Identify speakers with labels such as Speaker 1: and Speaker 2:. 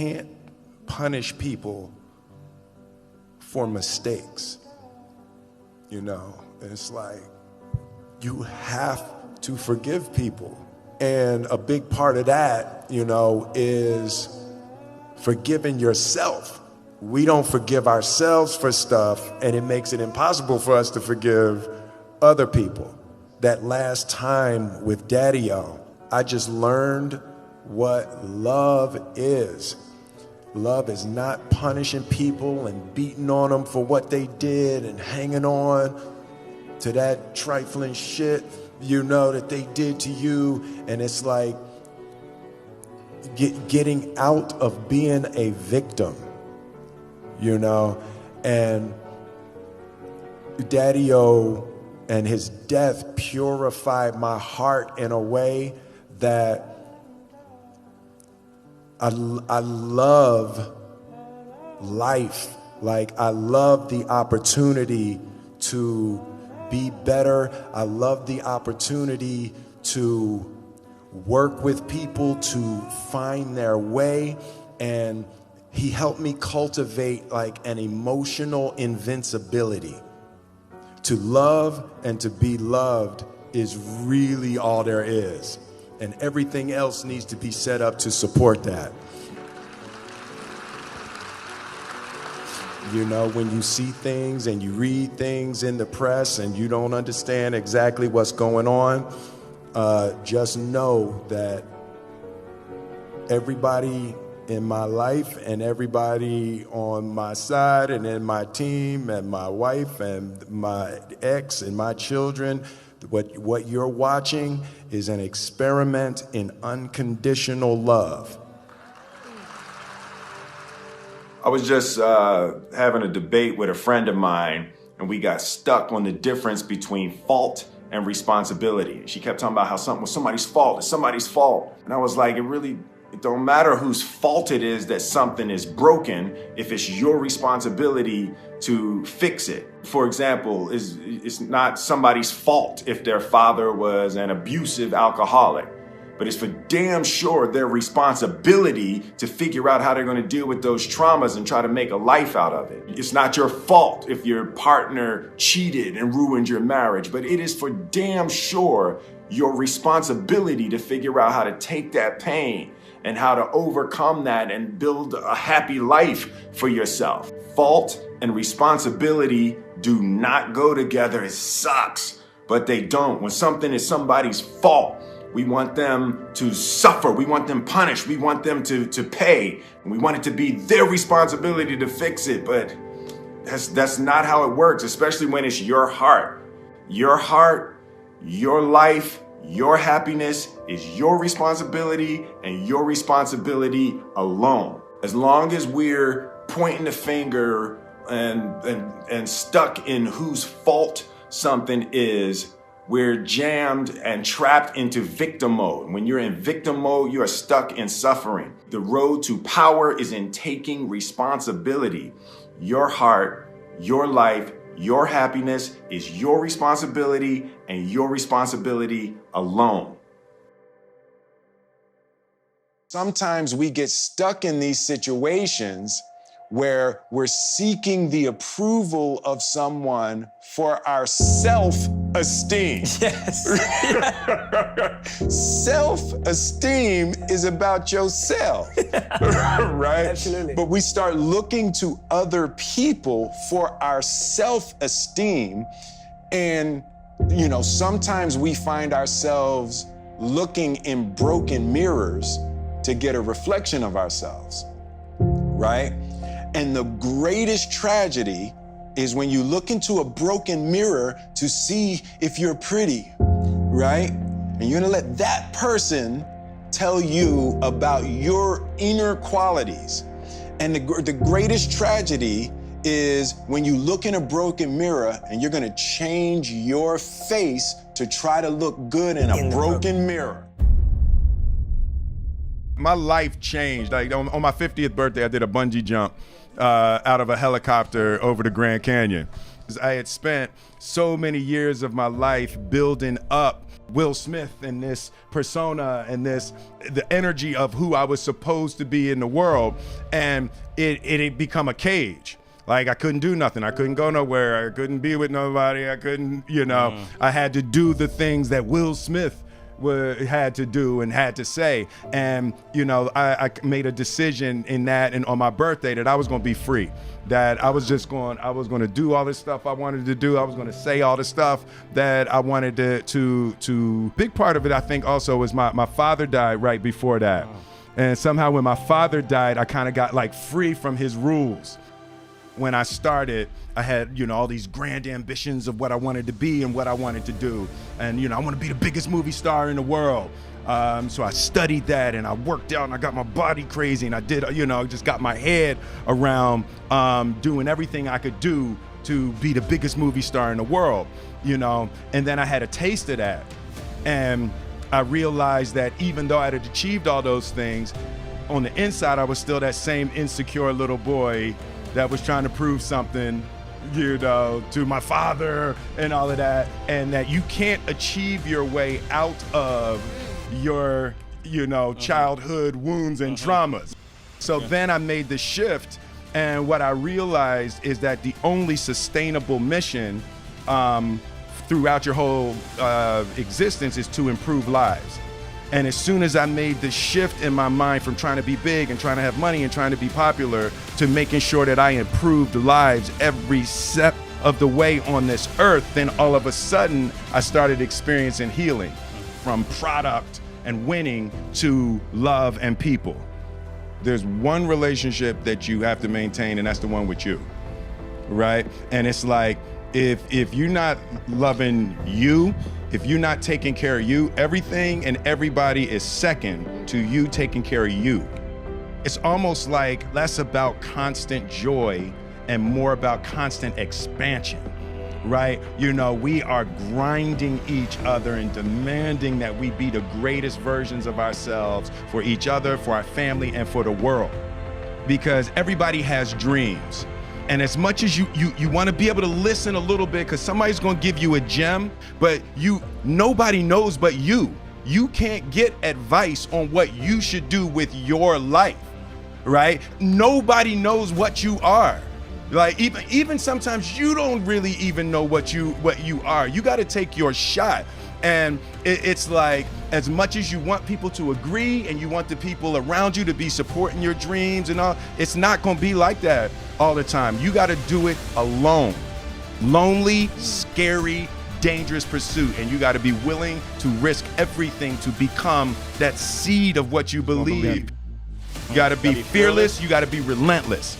Speaker 1: can't punish people for mistakes. You know, it's like you have to forgive people. And a big part of that, you know, is forgiving yourself. We don't forgive ourselves for stuff, and it makes it impossible for us to forgive other people. That last time with Daddy-O, I just learned what love is. Love is not punishing people and beating on them for what they did and hanging on to that trifling shit, you know, that they did to you. And it's like getting out of being a victim, you know. And Daddy-O and his death purified my heart in a way that I love life. Like, I love the opportunity to be better. I love the opportunity to work with people to find their way. And he helped me cultivate like an emotional invincibility. To love and to be loved is really all there is. And everything else needs to be set up to support that. You know, when you see things and you read things in the press and you don't understand exactly what's going on, just know that everybody in my life and everybody on my side and in my team and my wife and my ex and my children, what you're watching is an experiment in unconditional love.
Speaker 2: I was just having a debate with a friend of mine, and we got stuck on the difference between fault and responsibility. She kept talking about how something was somebody's fault, it's somebody's fault. And I was like, it don't matter whose fault it is that something is broken if it's your responsibility to fix it. For example, it's not somebody's fault if their father was an abusive alcoholic, but it's for damn sure their responsibility to figure out how they're going to deal with those traumas and try to make a life out of it. It's not your fault if your partner cheated and ruined your marriage, but it is for damn sure your responsibility to figure out how to take that pain and how to overcome that and build a happy life for yourself. Fault and responsibility do not go together. It sucks, but they don't. When something is somebody's fault, we want them to suffer. We want them punished. We want them to pay. And we want it to be their responsibility to fix it. But that's not how it works, especially when it's your heart. Your heart, your life, your happiness is your responsibility and your responsibility alone. As long as we're pointing the finger and stuck in whose fault something is, we're jammed and trapped into victim mode. When you're in victim mode, you are stuck in suffering. The road to power is in taking responsibility. Your heart, your life, your happiness is your responsibility and your responsibility alone.
Speaker 1: Sometimes we get stuck in these situations where we're seeking the approval of someone for our self-esteem.
Speaker 3: Yes.
Speaker 1: Self-esteem is about yourself, right?
Speaker 3: Absolutely.
Speaker 1: But we start looking to other people for our self-esteem, and you know, sometimes we find ourselves looking in broken mirrors to get a reflection of ourselves, right? And the greatest tragedy is when you look into a broken mirror to see if you're pretty, right? And you're gonna let that person tell you about your inner qualities. And the greatest tragedy is when you look in a broken mirror and you're gonna change your face to try to look good in a broken mirror.
Speaker 4: My life changed. Like on my 50th birthday, I did a bungee jump out of a helicopter over the Grand Canyon. I had spent so many years of my life building up Will Smith and this persona and the energy of who I was supposed to be in the world, and it had become a cage. Like, I couldn't do nothing. I couldn't go nowhere. I couldn't be with nobody. I couldn't, I had to do the things that Will Smith had to do and had to say. And, I made a decision in that, and on my birthday, that I was going to be free. That I was going to do all this stuff I wanted to do. I was going to say all the stuff that I wanted to. Big part of it, I think, also was my father died right before that. And somehow when my father died, I kind of got like free from his rules. When I started, I had, all these grand ambitions of what I wanted to be and what I wanted to do. And, I want to be the biggest movie star in the world. So I studied that, and I worked out, and I got my body crazy, and I did, just got my head around doing everything I could do to be the biggest movie star in the world, and then I had a taste of that. And I realized that even though I had achieved all those things, on the inside, I was still that same insecure little boy that was trying to prove something, to my father and all of that, and that you can't achieve your way out of your, childhood wounds and traumas. So then I made the shift, and what I realized is that the only sustainable mission throughout your whole existence is to improve lives. And as soon as I made the shift in my mind from trying to be big and trying to have money and trying to be popular to making sure that I improved lives every step of the way on this earth, then all of a sudden I started experiencing healing from product and winning to love and people. There's one relationship that you have to maintain, and that's the one with you, right? And it's like, if you're not loving you, if you're not taking care of you, everything and everybody is second to you taking care of you. It's almost like less about constant joy and more about constant expansion, right? We are grinding each other and demanding that we be the greatest versions of ourselves for each other, for our family, and for the world. Because everybody has dreams. And as much as you want to be able to listen a little bit, because somebody's going to give you a gem, but nobody knows but you. You can't get advice on what you should do with your life, right? Nobody knows what you are. Like even sometimes you don't really even know what you are. You got to take your shot. And it's like, as much as you want people to agree and you want the people around you to be supporting your dreams and all, it's not going to be like that all the time. You got to do it alone. Lonely, scary, dangerous pursuit. And you got to be willing to risk everything to become that seed of what you believe. You got to be fearless. You got to be relentless.